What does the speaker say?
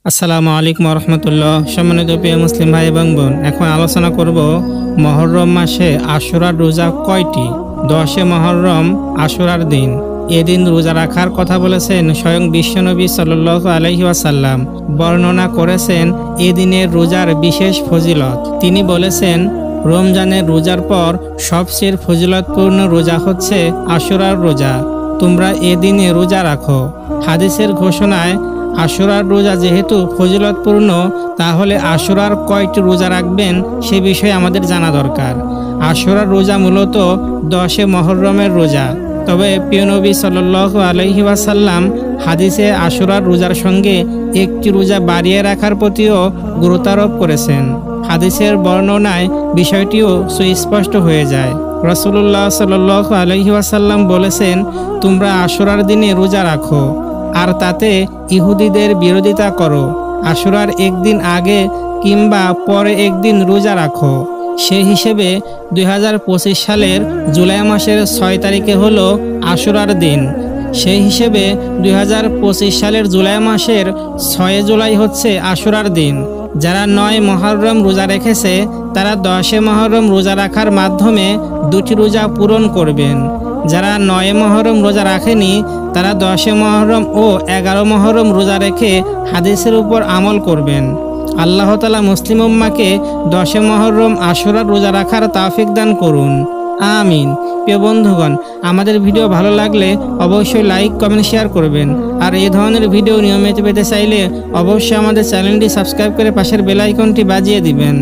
আসসালামু আলাইকুম রহমতুল্লাহ। সম্মানিত প্রিয় মুসলিম ভাই এবং বোন, এখন আলোচনা করব মহররম মাসে আশুরার রোজা কয়টি। 10 মহররম আশুরার দিন। এদিন রোজা রাখার কথা বলেছেন স্বয়ং বিশ্বনবী সাল্লাল্লাহু আলাইহি ওয়াসাল্লাম। বর্ণনা করেছেন এদিনের রোজার বিশেষ ফজিলত। তিনি বলেছেন, রমজানের রোজার পর সবচেয়ে ফজিলতপূর্ণ রোজা হচ্ছে আশুরার রোজা। তোমরা এদিনে রোজা রাখো। হাদিসের ঘোষণায় আশুরার রোজা যেহেতু ফজিলতপূর্ণ, তাহলে আশুরার কয়টি রোজা রাখবেন সে বিষয়ে আমাদের জানা দরকার। আশুরার রোজা মূলত 10 মহররমের রোজা। তবে প্রিয় নবী সাল্লাল্লাহু আলাইহি ওয়াসাল্লাম হাদিসে আশুরার রোজার সঙ্গে একটি রোজা বাড়িয়ে রাখার প্রতিও গুরুত্বারোপ করেছেন। হাদিসের বর্ণনায় বিষয়টিও সুস্পষ্ট হয়ে যায়। রাসূলুল্লাহ সাল্লাল্লাহু আলাইহি ওয়াসাল্লাম বলেছেন, তোমরা আশুরার দিনে রোজা রাখো আর তাতে ইহুদিদের বিরোধিতা করো। আশুরার একদিন আগে কিংবা পরে একদিন রোজা রাখো। সেই হিসেবে 2025 সালের জুলাই মাসের 6 তারিখে হলো আশুরার দিন। সেই হিসেবে 2025 সালের জুলাই মাসের 6 জুলাই হচ্ছে আশুরার দিন। যারা 9 মহররম রোজা রেখেছে তারা 10 মহররম রোজা রাখার মাধ্যমে 2টি রোজা পূরণ করবেন। যারা 9 মহররম রোজা রাখেনি তারা 10 মহররম ও 11 মহররম রোজা রেখে হাদিসের উপর আমল করবেন। আল্লাহ তাআলা মুসলিম উম্মাহকে 10 মহররম আশুরার রোজা রাখার তৌফিক দান করুন, আমিন। প্রিয় বন্ধুগণ, আমাদের ভিডিও ভালো লাগলে অবশ্যই লাইক, কমেন্ট, শেয়ার করবেন। আর এই ধরনের ভিডিও নিয়মিত পেতে চাইলে অবশ্যই আমাদের চ্যানেলটি সাবস্ক্রাইব করে পাশের বেল আইকনটি বাজিয়ে দিবেন।